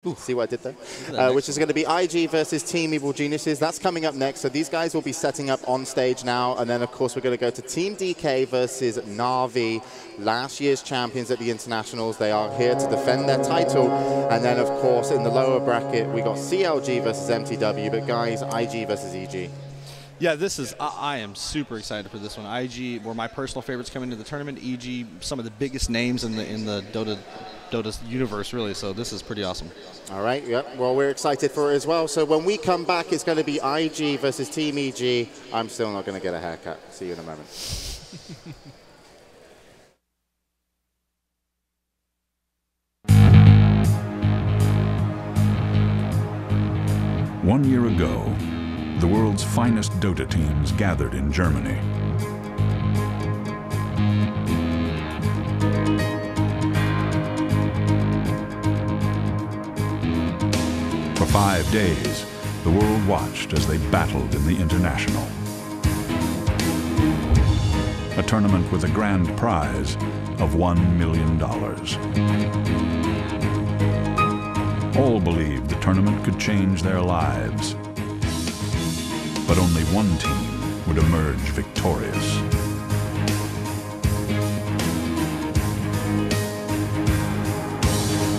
See what I did there? Which is going to be IG versus Team Evil Geniuses. That's coming up next. So these guys will be setting up on stage now. And then, of course, we're going to go to Team DK versus Na'Vi, last year's champions at the Internationals. They are here to defend their title. And then, of course, in the lower bracket, we got CLG versus MTW. But, guys, IG versus EG. Yeah, this is, I am super excited for this one. IG were my personal favorites coming into the tournament. EG, some of the biggest names in the Dota's universe, really, so this is pretty awesome. All right, yep, well, we're excited for it as well. So when we come back, it's going to be IG versus Team EG. I'm still not going to get a haircut. See you in a moment. One year ago, the world's finest Dota teams gathered in Germany. For 5 days, the world watched as they battled in the International. A tournament with a grand prize of $1 million. All believed the tournament could change their lives. But only one team would emerge victorious.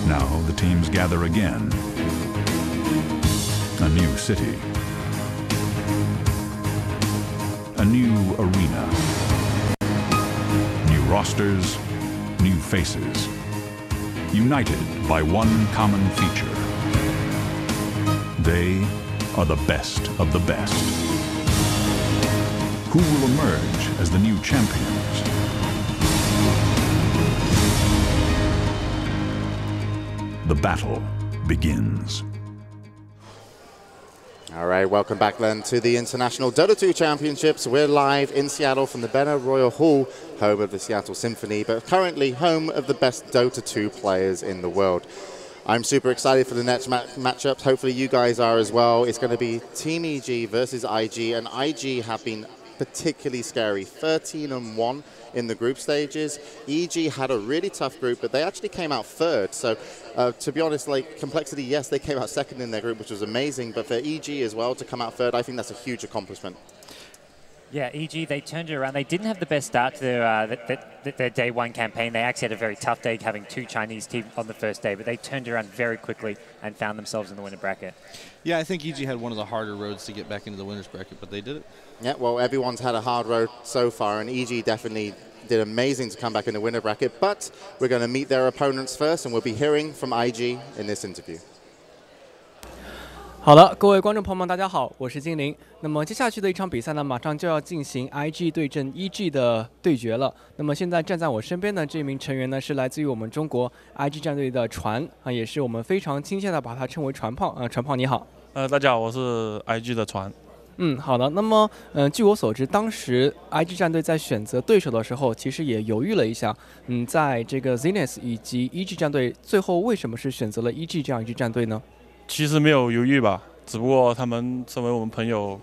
Now the teams gather again. A new city. A new arena. New rosters, new faces. United by one common feature. They are the best of the best. Who will emerge as the new champions? The battle begins. All right, welcome back then to the International Dota 2 Championships. We're live in Seattle from the Benner Royal Hall, home of the Seattle Symphony, but currently home of the best Dota 2 players in the world. I'm super excited for the next matchups. Hopefully you guys are as well. It's going to be Team EG versus IG, and IG have been particularly scary. 13-1 in the group stages. EG had a really tough group, but they actually came out third. So to be honest, like Complexity, yes, they came out second in their group, which was amazing. But for EG as well to come out third, I think that's a huge accomplishment. Yeah, EG, they turned it around. They didn't have the best start to their day one campaign. They actually had a very tough day having 2 Chinese teams on the first day, but they turned it around very quickly and found themselves in the winner bracket. Yeah, I think EG had one of the harder roads to get back into the winner's bracket, but they did it. Yeah, well, everyone's had a hard road so far, and EG definitely did amazing to come back in the winner bracket, but we're going to meet their opponents first, and we'll be hearing from IG in this interview. 好的，各位观众朋友们，大家好，我是精灵。那么接下去的一场比赛呢，马上就要进行 IG 对阵 EG 的对决了。那么现在站在我身边的这名成员呢，是来自于我们中国 IG 战队的船啊，也是我们非常亲切的把他称为船炮。船炮你好。大家好，我是 IG 的船。好的。那么据我所知，当时 IG 战队在选择对手的时候，其实也犹豫了一下。在这个 Zenith 以及 EG 战队，最后为什么是选择了 EG 这样一支战队呢？ 其实没有犹豫吧，只不过他们身为我们朋友，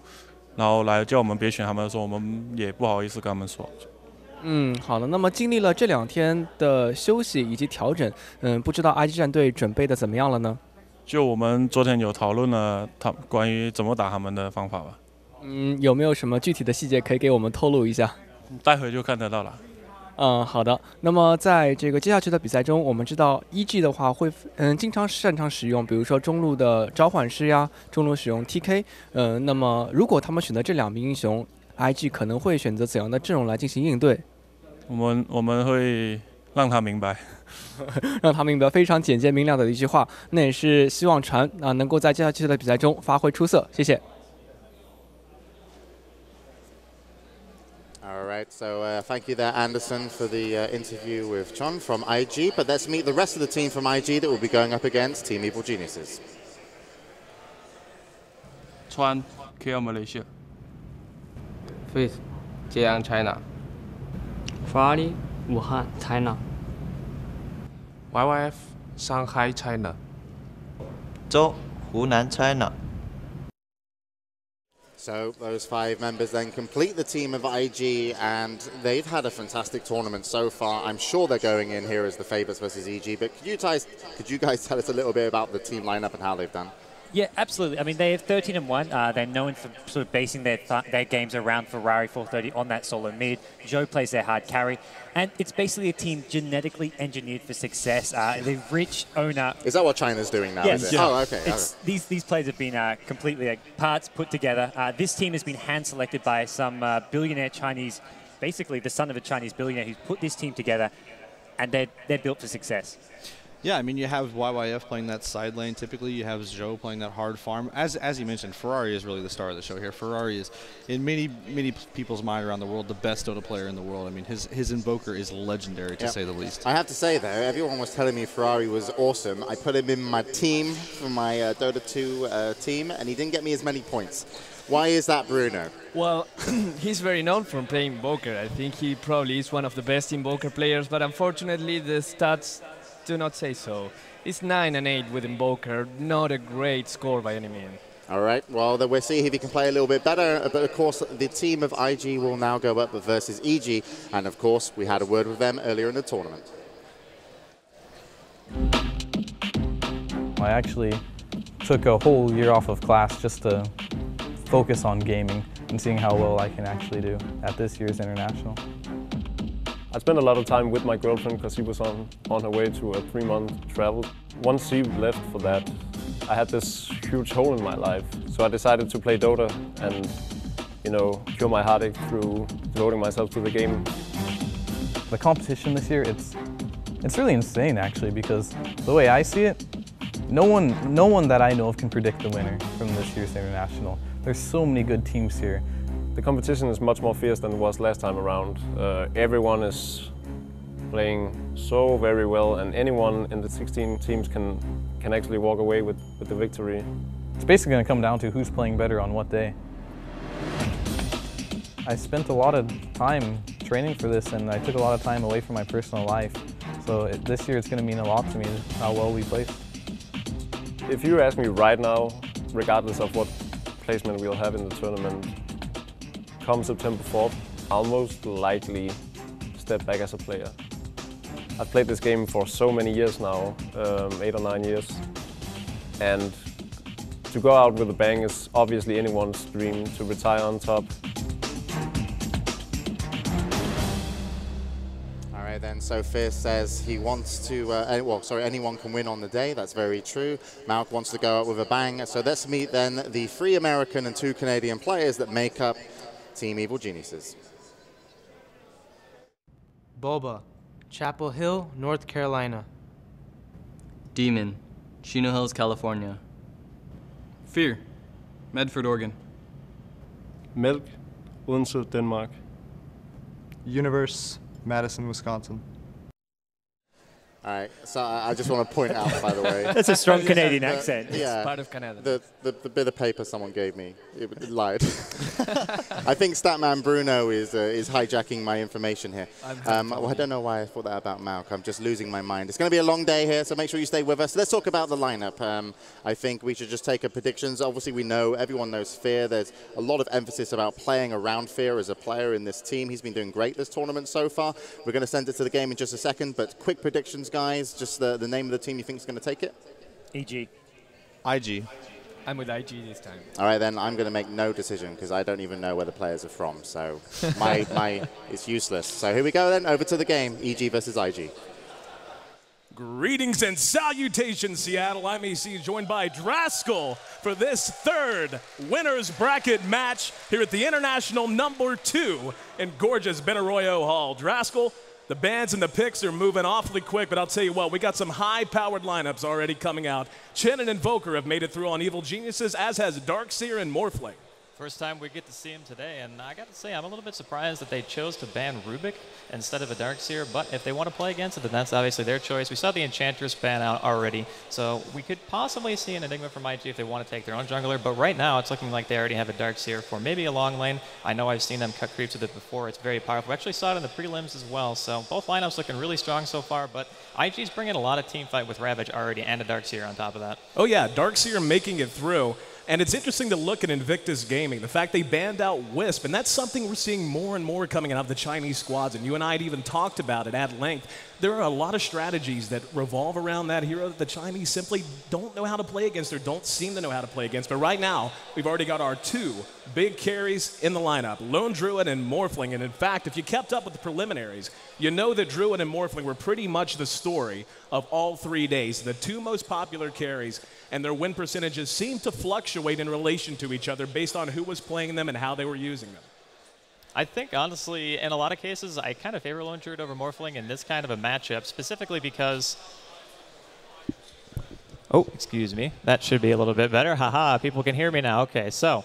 然后来叫我们别选他们的时候，我们也不好意思跟他们说。好的。那么经历了这2天的休息以及调整，不知道 IG 战队准备的怎么样了呢？就我们昨天有讨论了关于怎么打他们的方法吧。有没有什么具体的细节可以给我们透露一下？待会就看得到了。好的。那么在这个接下去的比赛中，我们知道 EG 的话会经常擅长使用，比如说中路的召唤师呀，中路使用 TK。那么如果他们选择这2名英雄 ，IG 可能会选择怎样的阵容来进行应对？我们会让他明白，让他明白，非常简洁明了的一句话。那也是希望船能够在接下去的比赛中发挥出色。谢谢。 All right, so thank you there, Anderson, for the interview with Chon from IG. But let's meet the rest of the team from IG that will be going up against Team Evil Geniuses. Chuan, KL Malaysia. Faith, Jiang, China. Friday, Wuhan, China. YYF, Shanghai, China. 周，湖南 China. So those 5 members then complete the team of IG, and they've had a fantastic tournament so far. I'm sure they're going in here as the favorites versus EG, but could you guys tell us a little bit about the team lineup and how they've done? Yeah, absolutely. I mean, they have 13-1. They're known for sort of basing their games around Ferrari 430 on that solo mid. Joe plays their hard carry. And it's basically a team genetically engineered for success. The rich owner... Is that what China's doing now? Yes. Is it? Yeah. Oh, okay. These players have been completely parts put together. This team has been hand-selected by some billionaire Chinese, basically the son of a Chinese billionaire who's put this team together, and they're built for success. Yeah, I mean, you have YYF playing that side lane. Typically, you have Zhou playing that hard farm. As you mentioned, Ferrari is really the star of the show here. Ferrari is, in many people's mind around the world, the best Dota player in the world. I mean, his Invoker is legendary, to say the least. I have to say, though, everyone was telling me Ferrari was awesome. I put him in my team for my Dota 2 team, and he didn't get me as many points. Why is that, Bruno? Well, he's very known for playing Invoker. I think he probably is one of the best Invoker players, but unfortunately the stats do not say so. It's 9 and 8 with Invoker, not a great score by any means. All right, well, then we'll see if he can play a little bit better. But, of course, the team of IG will now go up versus EG. And, of course, we had a word with them earlier in the tournament. I actually took a whole year off of class just to focus on gaming and seeing how well I can actually do at this year's International. I spent a lot of time with my girlfriend because she was on her way to a 3-month travel. Once she left for that, I had this huge hole in my life. So I decided to play Dota and, you know, cure my heartache through devoting myself to the game. The competition this year, it's really insane actually, because the way I see it, no one that I know of can predict the winner from this year's International. There's so many good teams here. The competition is much more fierce than it was last time around. Everyone is playing so very well, and anyone in the 16 teams can actually walk away with the victory. It's basically going to come down to who's playing better on what day. I spent a lot of time training for this, and I took a lot of time away from my personal life. So this year it's going to mean a lot to me how well we placed. If you ask me right now, regardless of what placement we'll have in the tournament, come September 4th, I'll most likely step back as a player. I've played this game for so many years now, 8 or 9 years, and to go out with a bang is obviously anyone's dream, to retire on top. All right then, so Fierce says he wants to, anyone can win on the day, that's very true. Malk wants to go out with a bang, so let's meet then the 3 American and 2 Canadian players that make up Team Evil Geniuses. Boba, Chapel Hill, North Carolina. Demon, Chino Hills, California. Fear, Medford, Oregon. Milk, Odense, Denmark. Universe, Madison, Wisconsin. All right, so I just want to point out, by the way. That's a strong Canadian accent. Yeah, it's part of Canada. The bit of paper someone gave me, it lied. I think Statman Bruno is hijacking my information here. Well, I don't know why I thought that about Malk. I'm just losing my mind. It's going to be a long day here, so make sure you stay with us. Let's talk about the lineup. I think we should just take a predictions. Obviously, everyone knows Fear. There's a lot of emphasis about playing around Fear as a player in this team. He's been doing great this tournament so far. We're going to send it to the game in just a second, but quick predictions, guys. Just the name of the team you think is going to take it? EG. IG. I'm with IG this time. All right, then I'm going to make no decision because I don't even know where the players are from. So it's useless. So here we go then, over to the game, EG versus IG. Greetings and salutations, Seattle. I'm AC, joined by Draskell for this 3rd winner's bracket match here at the International #2 in gorgeous Benaroyo Hall. Draskell, the bands and the picks are moving awfully quick, but I'll tell you what, we got some high-powered lineups already coming out. Chen and Invoker have made it through on Evil Geniuses, as has Darkseer and Morphling. First time we get to see him today, and I got to say, I'm a little bit surprised that they chose to ban Rubik instead of a Darkseer, but if they want to play against it, then that's obviously their choice. We saw the Enchantress ban out already, so we could possibly see an Enigma from IG if they want to take their own jungler, but right now it's looking like they already have a Darkseer for maybe a long lane. I know I've seen them cut creeps with it before. It's very powerful. We actually saw it in the prelims as well, so both lineups looking really strong so far, but IG's bringing a lot of team fight with Ravage already and a Darkseer on top of that. Oh yeah, Darkseer making it through. And it's interesting to look at Invictus Gaming, the fact they banned out Wisp, and that's something we're seeing more and more coming out of the Chinese squads, and you and I had even talked about it at length. There are a lot of strategies that revolve around that hero that the Chinese simply don't know how to play against or don't seem to know how to play against. But right now, we've already got our 2 big carries in the lineup, Lone Druid and Morphling. And in fact, if you kept up with the preliminaries, you know that Druid and Morphling were pretty much the story of all 3 days. The 2 most popular carries, and their win percentages seem to fluctuate in relation to each other based on who was playing them and how they were using them. I think, honestly, in a lot of cases, I kind of favor Lone Druid over Morphling in this kind of a matchup, specifically because... Oh, excuse me. That should be a little bit better. Haha, people can hear me now. Okay, so...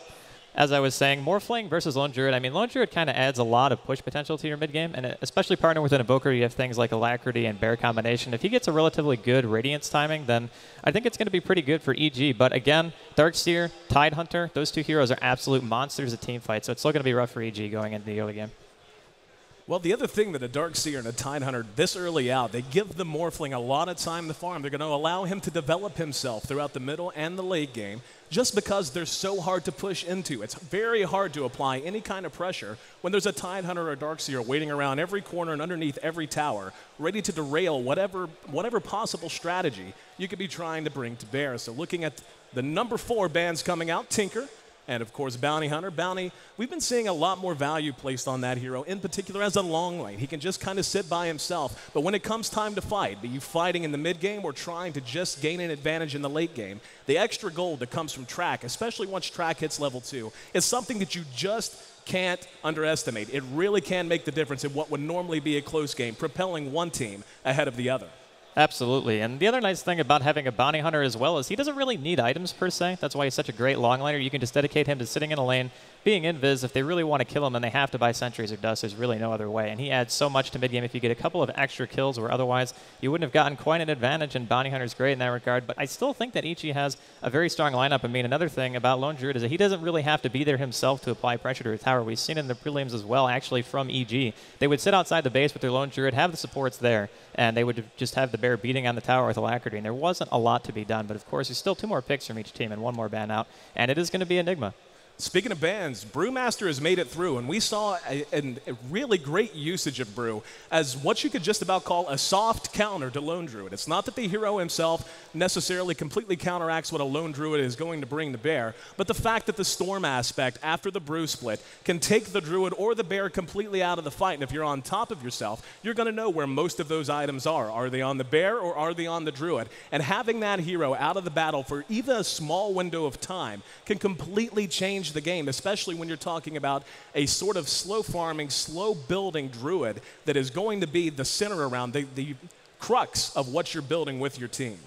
As I was saying, Morphling versus Lone Druid. I mean, Lone Druid kind of adds a lot of push potential to your mid game, and especially partner with an Invoker, you have things like Alacrity and Bear combination. If he gets a relatively good Radiance timing, then I think it's going to be pretty good for EG. But again, Darkseer, Tidehunter, those 2 heroes are absolute monsters at team fight, so it's still going to be rough for EG going into the early game. Well, the other thing that a Darkseer and a Tidehunter this early out, they give the Morphling a lot of time to farm. They're going to allow him to develop himself throughout the middle and the late game just because they're so hard to push into. It's very hard to apply any kind of pressure when there's a Tidehunter or a Darkseer waiting around every corner and underneath every tower, ready to derail whatever possible strategy you could be trying to bring to bear. So looking at the number 4 bands coming out, Tinker, and, of course, Bounty Hunter. Bounty, we've been seeing a lot more value placed on that hero, in particular as a long lane. He can just kind of sit by himself. But when it comes time to fight, be you fighting in the mid game or trying to just gain an advantage in the late game, the extra gold that comes from Track, especially once Track hits level 2, is something that you just can't underestimate. It really can make the difference in what would normally be a close game, propelling one team ahead of the other. Absolutely. And the other nice thing about having a Bounty Hunter as well is he doesn't really need items per se. That's why he's such a great long laner. You can just dedicate him to sitting in a lane, being invis. If they really want to kill him, then they have to buy sentries or dust. There's really no other way. And he adds so much to mid-game if you get a couple of extra kills where otherwise you wouldn't have gotten quite an advantage, and Bounty Hunter's great in that regard. But I still think that EG has a very strong lineup. I mean, another thing about Lone Druid is that he doesn't really have to be there himself to apply pressure to a tower. We've seen it in the prelims as well, actually, from EG. They would sit outside the base with their Lone Druid, have the supports there, and they would just have the bear beating on the tower with Alacrity. And there wasn't a lot to be done. But, of course, there's still 2 more picks from each team and 1 more ban out. And it is going to be Enigma. Speaking of bans, Brewmaster has made it through, and we saw a really great usage of Brew as what you could just about call a soft counter to Lone Druid. It's not that the hero himself necessarily completely counteracts what a Lone Druid is going to bring to bear, but the fact that the Storm aspect after the Brew split can take the Druid or the Bear completely out of the fight, and if you're on top of yourself, you're going to know where most of those items are. Are they on the Bear or are they on the Druid? And having that hero out of the battle for even a small window of time can completely change the game, especially when you're talking about a sort of slow farming, slow building Druid that is going to be the center around the crux of what you're building with your team.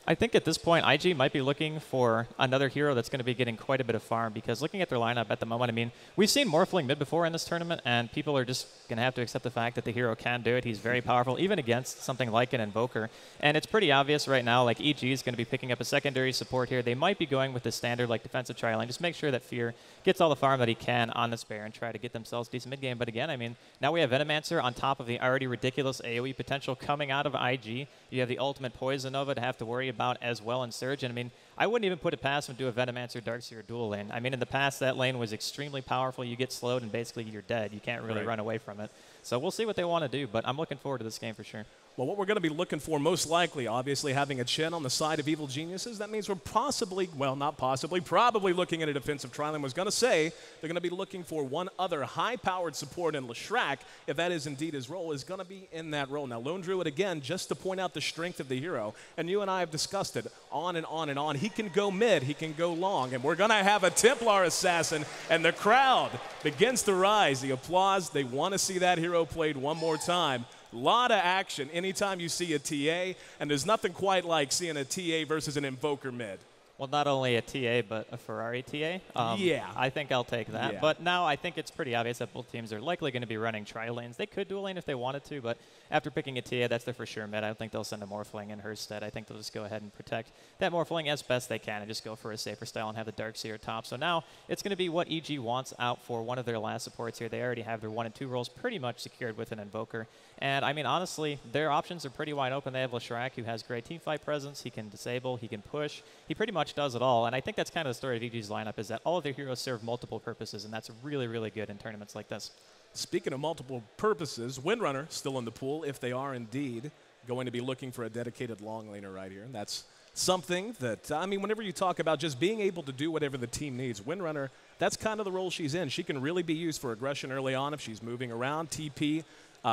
I think at this point, IG might be looking for another hero that's going to be getting quite a bit of farm, because looking at their lineup at the moment, I mean, we've seen Morphling mid before in this tournament, and people are just going to have to accept the fact that the hero can do it. He's very powerful, even against something like an Invoker. And it's pretty obvious right now, like EG is going to be picking up a secondary support here. They might be going with the standard, like, defensive tri-lane. Just make sure that Fear gets all the farm that he can on this bear and try to get themselves decent mid-game. But again, I mean, now we have Venomancer on top of the already ridiculous AoE potential coming out of IG. You have the ultimate Poison Nova to have to worry about as well in Surge. And I mean, I wouldn't even put it past him to do a Venomancer, Darkseer dual lane. I mean, in the past, that lane was extremely powerful. You get slowed and basically you're dead. You can't really run away from it. So we'll see what they want to do, but I'm looking forward to this game for sure. Well, what we're going to be looking for most likely, obviously, having a Chen on the side of Evil Geniuses, that means we're possibly, well, not possibly, probably looking at a defensive tri-lane. I was going to say they're going to be looking for one other high-powered support, and Leshrac, if that is indeed his role, is going to be in that role. Now, Lone Druid, again, just to point out the strength of the hero, and you and I have discussed it on and on and on. He can go mid, he can go long, and we're going to have a Templar assassin, and the crowd begins to rise. The applause, they want to see that hero played one more time. A lot of action anytime you see a TA, and there's nothing quite like seeing a TA versus an Invoker mid. Well, not only a TA, but a Ferrari TA. Yeah. I think I'll take that. Yeah. But now I think it's pretty obvious that both teams are likely going to be running tri-lanes. They could dual lane if they wanted to, but after picking a TA, that's their for sure mid. I don't think they'll send a Morphling in her stead. I think they'll just go ahead and protect that Morphling as best they can and just go for a safer style and have the Darkseer top. So now it's going to be what EG wants out for one of their last supports here. They already have their 1 and 2 roles pretty much secured with an Invoker. And, I mean, honestly, their options are pretty wide open. They have Leshrac, who has great teamfight presence. He can disable, he can push. He pretty much much does it all. And I think that's kind of the story of EG's lineup, is that all of their heroes serve multiple purposes, and that's really, really good in tournaments like this. Speaking of multiple purposes, Windrunner still in the pool, if they are indeed going to be looking for a dedicated long laner right here. That's something that, I mean, whenever you talk about just being able to do whatever the team needs, Windrunner, that's kind of the role she's in. She can really be used for aggression early on if she's moving around, TP,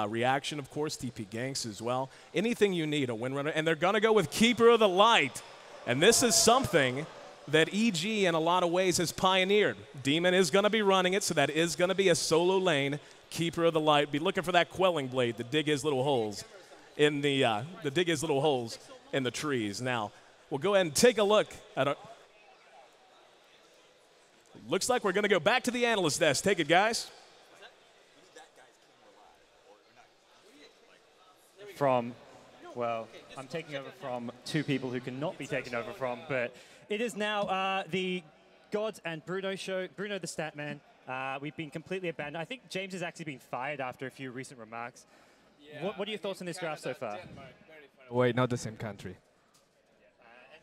reaction, of course, TP ganks as well. Anything you need, a Windrunner. And they're going to go with Keeper of the Light. And this is something that EG in a lot of ways has pioneered. Demon is going to be running it, so that is going to be a solo lane. Keeper of the Light, be looking for that quelling blade to dig his little holes in the in the trees. Now, we'll go ahead and take a look at our. Looks like we're going to go back to the analyst desk. Take it, guys. Well, I'm taking over from two people who cannot be taken over from, but it is now the Gods and Bruno show. Bruno the Statman. We've been completely abandoned. I think James has actually been fired after a few recent remarks. Yeah, what are your thoughts on this draft so far? Wait, not the same country.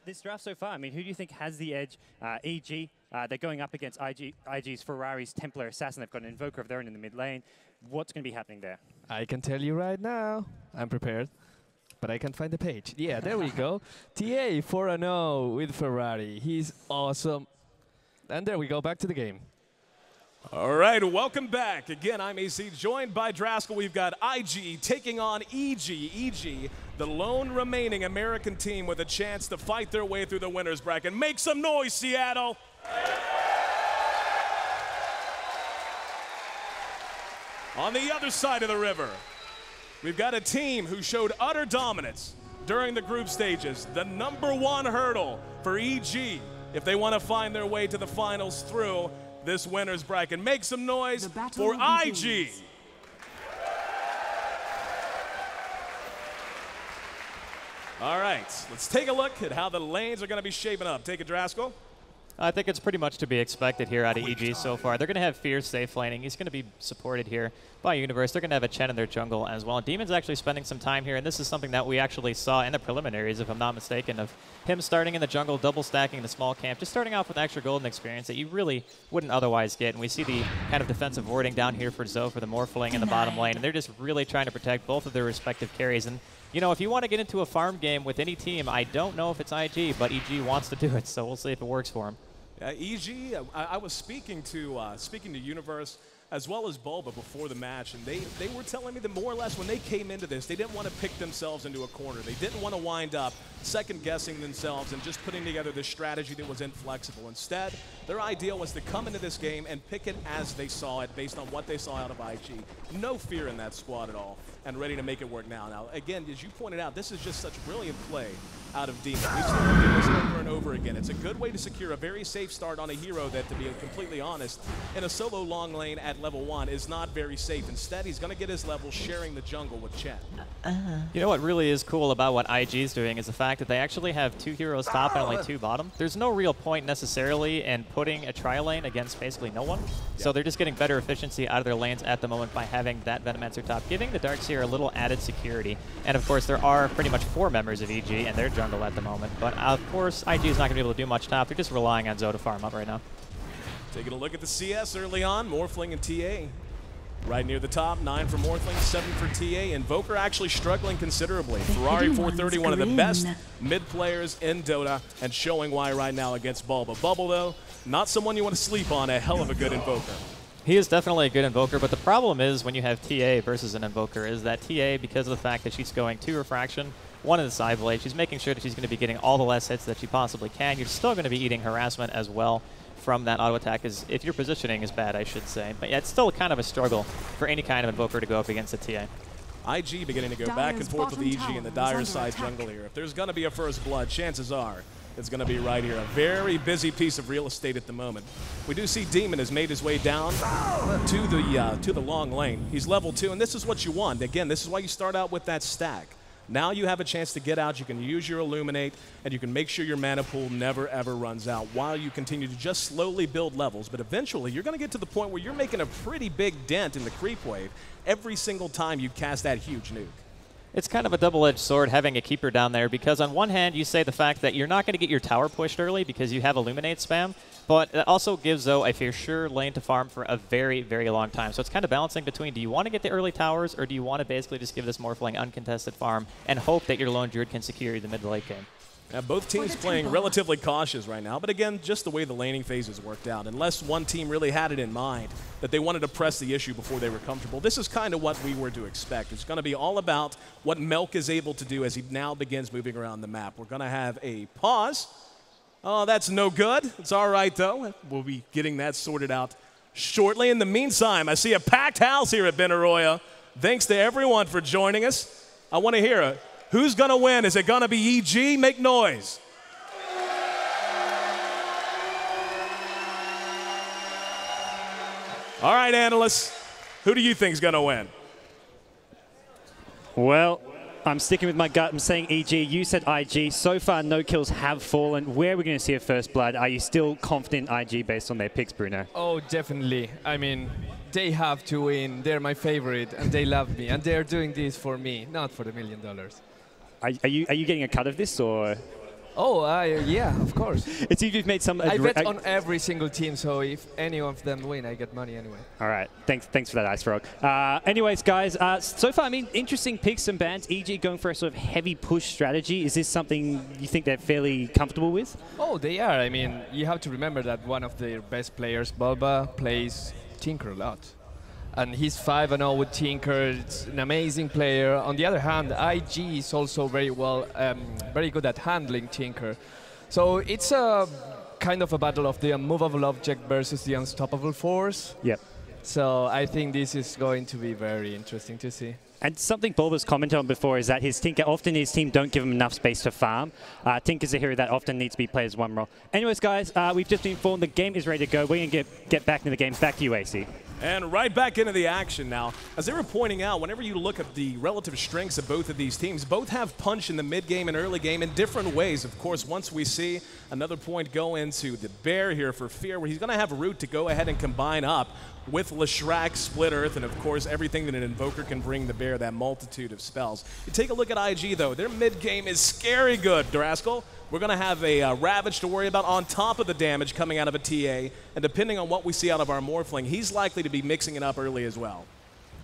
This draft so far, I mean, who do you think has the edge? EG, they're going up against IG's Ferrari's Templar Assassin. They've got an Invoker of their own in the mid lane. What's going to be happening there? I can tell you right now. I'm prepared, but I can't find the page. Yeah, there we go. TA 4-0 with Ferrari. He's awesome. And there we go, back to the game. All right, welcome back. Again, I'm AC, joined by Draskell. We've got IG taking on EG. EG, the lone remaining American team with a chance to fight their way through the winners bracket. Make some noise, Seattle. On the other side of the river, we've got a team who showed utter dominance during the group stages. The #1 hurdle for EG if they want to find their way to the finals through this winners bracket. Make some noise for IG. All right, let's take a look at how the lanes are going to be shaping up. Take it, Draskell. I think it's pretty much to be expected here out of EG so far. They're going to have Fear safe laning. He's going to be supported here by Universe. They're going to have a Chen in their jungle as well. Demon's actually spending some time here, and this is something that we actually saw in the preliminaries, if I'm not mistaken, of him starting in the jungle, double stacking the small camp, just starting off with extra golden experience that you really wouldn't otherwise get. And we see the kind of defensive warding down here for Zoe for the Morphling in the bottom lane, and they're just really trying to protect both of their respective carries. And you know, if you want to get into a farm game with any team, I don't know if it's IG, but EG wants to do it, so we'll see if it works for him. EG, I was speaking to Universe as well as Bulba before the match, and they were telling me that more or less when they came into this, they didn't want to pick themselves into a corner. They didn't want to wind up second-guessing themselves and just putting together this strategy that was inflexible. Instead, their idea was to come into this game and pick it as they saw it, based on what they saw out of IG. No fear in that squad at all, and ready to make it work now. Now, again, as you pointed out, this is just such brilliant play out of Demon. We've seen him do this over and over again. It's a good way to secure a very safe start on a hero that, to be completely honest, in a solo long lane at level 1 is not very safe. Instead, he's going to get his level sharing the jungle with Chen. You know what really is cool about what IG is doing is the fact that they actually have 2 heroes top and only 2 bottom. There's no real point necessarily in putting a tri-lane against basically no one. So they're just getting better efficiency out of their lanes at the moment by having that Venomancer top, giving the Darkseer a little added security. And of course, there are pretty much 4 members of EG and their jungle at the moment. But of course, IG is not going to be able to do much top. They're just relying on Zoe to farm up right now. Taking a look at the CS early on, Morphling and TA. Right near the top, 9 for Morphling, 7 for TA. Invoker actually struggling considerably. Ferrari 430, one of the best mid players in Dota, and showing why right now against Bulba. Bubble, though, not someone you want to sleep on, a hell of a good Invoker. He is definitely a good Invoker, but the problem is when you have TA versus an Invoker is that TA, because of the fact that she's going 2 Refraction, 1 in the side blade, she's making sure that she's going to be getting all the less hits that she possibly can. You're still going to be eating harassment as well from that auto attack, if your positioning is bad, I should say. But yeah, it's still kind of a struggle for any kind of Invoker to go up against a TA. IG beginning to go back and forth with EG in the Dire side jungle here. If there's going to be a first blood, chances are it's going to be right here. A very busy piece of real estate at the moment. We do see Demon has made his way down to the long lane. He's level 2, and this is what you want. Again, this is why you start out with that stack. Now you have a chance to get out, you can use your Illuminate, and you can make sure your mana pool never ever runs out while you continue to just slowly build levels. But eventually, you're going to get to the point where you're making a pretty big dent in the creep wave every single time you cast that huge nuke. It's kind of a double-edged sword having a keeper down there, because on one hand you say the fact that you're not going to get your tower pushed early because you have Illuminate spam, but it also gives Zoe a for sure lane to farm for a very, very long time. So it's kind of balancing between, do you want to get the early towers, or do you want to basically just give this Morphling uncontested farm and hope that your lone Druid can secure you the mid to late game? Yeah, both teams playing relatively cautious right now, but again, just the way the laning phases worked out. Unless one team really had it in mind that they wanted to press the issue before they were comfortable, this is kind of what we were to expect. It's going to be all about what Melk is able to do as he now begins moving around the map. We're going to have a pause. Oh, that's no good. It's all right, though. We'll be getting that sorted out shortly. In the meantime, I see a packed house here at Benaroya. Thanks to everyone for joining us. I want to hear it. Who's going to win? Is it going to be EG? Make noise. All right, analysts. Who do you think is going to win? Well, I'm sticking with my gut. I'm saying EG. You said IG. So far, no kills have fallen. Where are we going to see a first blood? Are you still confident in IG based on their picks, Bruno? Oh, definitely. I mean, they have to win. They're my favorite, and they love me. And they're doing this for me, not for the $1 million. Are you getting a cut of this, or? Oh, yeah, of course. It seems you've made some. I bet on every single team, so if any of them win, I get money anyway. All right, thanks for that, Ice Frog. Anyways, guys, so far, I mean, interesting picks and bans. EG going for a sort of heavy push strategy. Is this something you think they're fairly comfortable with? Oh, they are. I mean, you have to remember that one of their best players, Bulba, plays Tinker a lot. And he's 5-0 with Tinker. It's an amazing player. On the other hand, IG is also very good at handling Tinker. So it's a kind of a battle of the unmovable object versus the unstoppable force. Yep. So I think this is going to be very interesting to see. And something Bulba's commented on before is that his Tinker, often his team don't give him enough space to farm. Tinker's a hero that often needs to be played as one role. Anyways, guys, we've just been informed the game is ready to go. We're going to get back into the game. Back to you, AC. And right back into the action now. As they were pointing out, whenever you look at the relative strengths of both of these teams, both have punch in the mid game and early game in different ways. Of course, once we see another point go into the Bear here for Fear, where he's going to have Root to go ahead and combine up with Leshrac, Split Earth, and of course everything that an Invoker can bring the Bear, that multitude of spells. You take a look at IG though, their mid game is scary good, Draskell. We're going to have a Ravage to worry about on top of the damage coming out of a TA, and depending on what we see out of our Morphling, he's likely to be mixing it up early as well.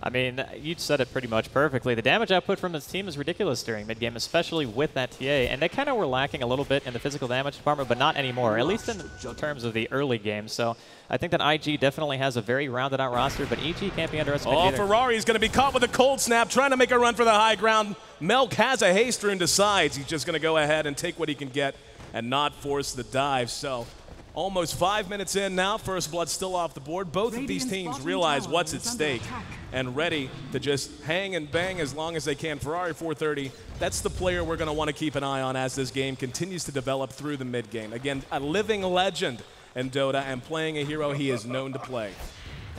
I mean, you said it pretty much perfectly. The damage output from his team is ridiculous during mid-game, especially with that TA, and they kind of were lacking a little bit in the physical damage department, but not anymore, at least in terms of the early game. So I think that IG definitely has a very rounded out roster, but EG can't be underestimated either. Ferrari's going to be caught with a cold snap, trying to make a run for the high ground. Melk has a haste rune, decides he's just going to go ahead and take what he can get and not force the dive. So almost 5 minutes in now, first blood still off the board. Both of these teams realize what's at stake and ready to just hang and bang as long as they can. Ferrari 430, that's the player we're going to want to keep an eye on as this game continues to develop through the mid game. Again, a living legend in Dota and playing a hero he is known to play.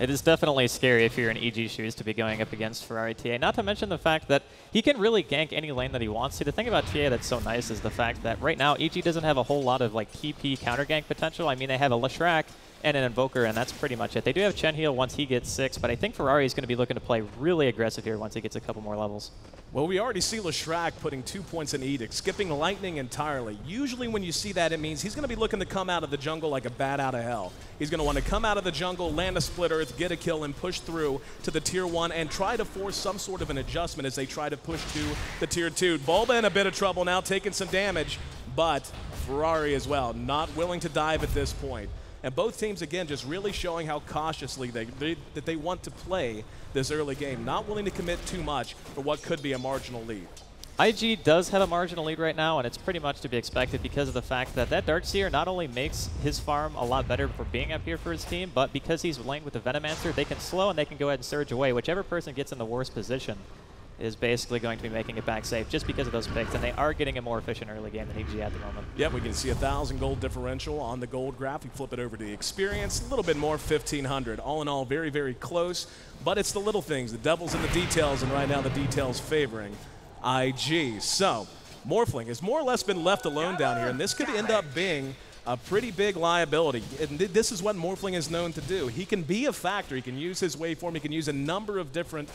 It is definitely scary if you're in EG shoes to be going up against Ferrari TA, not to mention the fact that he can really gank any lane that he wants to. The thing about TA that's so nice is the fact that right now EG doesn't have a whole lot of like TP counter gank potential. I mean, they have a Leshrac and an Invoker, and that's pretty much it. They do have Chen heal once he gets 6, but I think Ferrari is going to be looking to play really aggressive here once he gets a couple more levels. Well, we already see Leshrac putting 2 points in Edict, skipping Lightning entirely. Usually when you see that, it means he's going to be looking to come out of the jungle like a bat out of hell. He's going to want to come out of the jungle, land a Split Earth, get a kill, and push through to the Tier 1 and try to force some sort of an adjustment as they try to push to the Tier 2. Bulba in a bit of trouble now, taking some damage, but Ferrari as well, not willing to dive at this point. And both teams, again, just really showing how cautiously that they want to play this early game, not willing to commit too much for what could be a marginal lead. IG does have a marginal lead right now, and it's pretty much to be expected because of the fact that that Darkseer not only makes his farm a lot better for being up here for his team, but because he's laning with the Venomancer, they can slow and they can go ahead and surge away. Whichever person gets in the worst position is basically going to be making it back safe just because of those picks, and they are getting a more efficient early game than EG at the moment. Yeah, we can see 1,000 gold differential on the gold graph. We flip it over to the experience, a little bit more, 1,500. All in all, very, very close, but it's the little things, the devil's in the details, and right now the details favoring IG. So, Morphling has more or less been left alone down here, and this could end up being a pretty big liability. And this is what Morphling is known to do. He can be a factor. He can use his waveform. He can use a number of different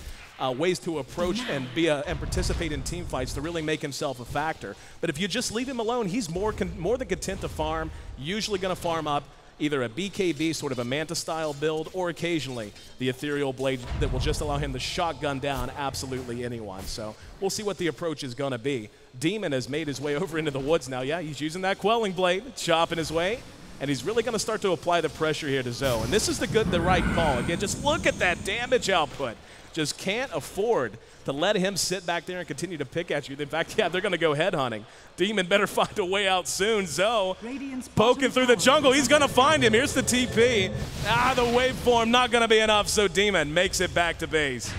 ways to approach and and participate in team fights to really make himself a factor. But if you just leave him alone, he's more than content to farm, usually going to farm up either a BKB, sort of a Manta-style build, or occasionally the Ethereal Blade that will just allow him to shotgun down absolutely anyone. So we'll see what the approach is going to be. Demon has made his way over into the woods now. Yeah, he's using that Quelling Blade, chopping his way, and he's really going to start to apply the pressure here to Zoe. And this is the right call. Again, just look at that damage output. Just can't afford to let him sit back there and continue to pick at you. In fact, yeah, they're going to go headhunting. Demon better find a way out soon. Zoe poking through the jungle. He's going to find him. Here's the TP. The waveform not going to be enough, so Demon makes it back to base.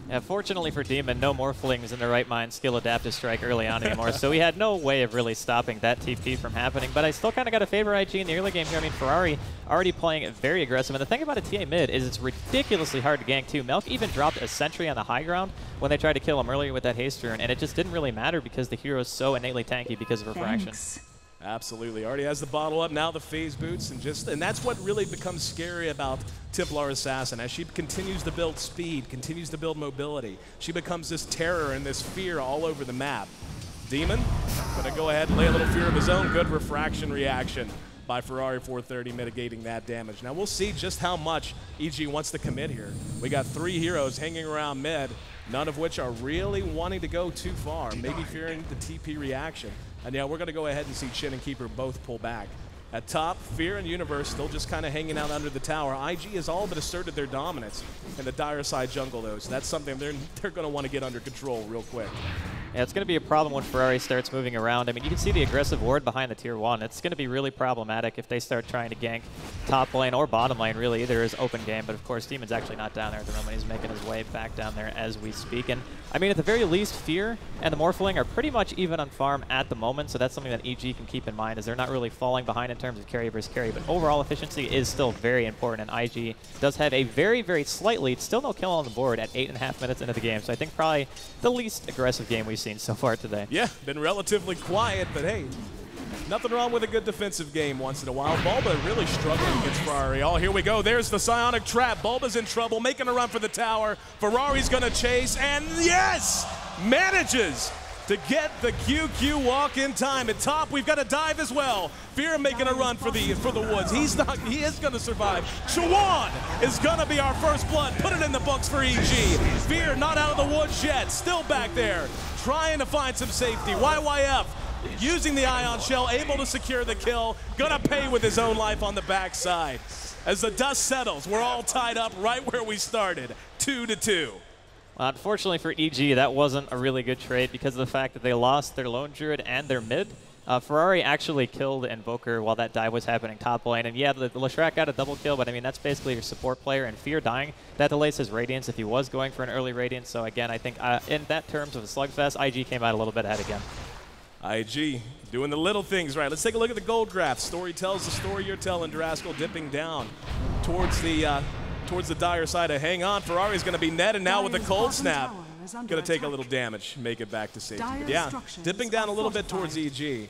Yeah, fortunately for Demon, no Morphlings in the right mind skill adaptive strike early on anymore, so we had no way of really stopping that TP from happening. But I still kind of got to favor IG in the early game here. I mean, Ferrari already playing very aggressive. And the thing about a TA mid is it's ridiculously hard to gank too. Melk even dropped a sentry on the high ground when they tried to kill him earlier with that haste turn, and it just didn't really matter because the hero is so innately tanky because of refraction. Absolutely. Already has the bottle up, now the phase boots, and that's what really becomes scary about Templar Assassin. As she continues to build speed, continues to build mobility, she becomes this terror and this fear all over the map. Demon gonna go ahead and lay a little fear of his own. Good refraction reaction by Ferrari 430, mitigating that damage. Now we'll see just how much EG wants to commit here. We got 3 heroes hanging around mid, none of which are really wanting to go too far, maybe fearing the TP reaction. And yeah, we're going to go ahead and see Chin and Keeper both pull back. At top, Fear and Universe still just kind of hanging out under the tower. IG has all but asserted their dominance in the dire side jungle, though, so that's something they're going to want to get under control real quick. Yeah, it's going to be a problem when Ferrari starts moving around. I mean, you can see the aggressive ward behind the tier 1. It's going to be really problematic if they start trying to gank top lane or bottom lane, really. Either is open game, but of course, Demon's actually not down there at the moment. He's making his way back down there as we speak. And I mean, at the very least, Fear and the Morphling are pretty much even on farm at the moment, so that's something that EG can keep in mind, is they're not really falling behind in terms of carry versus carry, but overall efficiency is still very important, and IG does have a very, very slight lead. Still no kill on the board at 8.5 minutes into the game, so I think probably the least aggressive game we've seen so far today. Yeah, been relatively quiet, but hey, nothing wrong with a good defensive game once in a while. Bulba really struggling against Ferrari. Oh, here we go. There's the Psionic Trap. Bulba's in trouble, making a run for the tower. Ferrari's going to chase, and yes, manages to get the QQ walk in time. At top, we've got a dive as well. Fear making a run for the woods. He is going to survive. Chuan is going to be our first blood. Put it in the books for EG. Fear not out of the woods yet. Still back there, trying to find some safety. YYF using the Ion Shell, able to secure the kill. Gonna pay with his own life on the backside. As the dust settles, we're all tied up right where we started, 2-2. Well, unfortunately for EG, that wasn't a really good trade because of the fact that they lost their Lone Druid and their mid. Ferrari actually killed Invoker while that dive was happening top lane. And yeah, the Leshrac got a double kill, but I mean, that's basically your support player. And Fear dying, that delays his Radiance if he was going for an early Radiance. So again, I think in that terms of a slugfest, IG came out a little bit ahead again. IG doing the little things right. Let's take a look at the gold graph. Story tells the story you're telling, Draskel, dipping down towards the dire side of hang on. Ferrari's going to be netted now with the cold snap. Going to take a little damage, make it back to safety. But yeah, dipping down a little bit towards EG,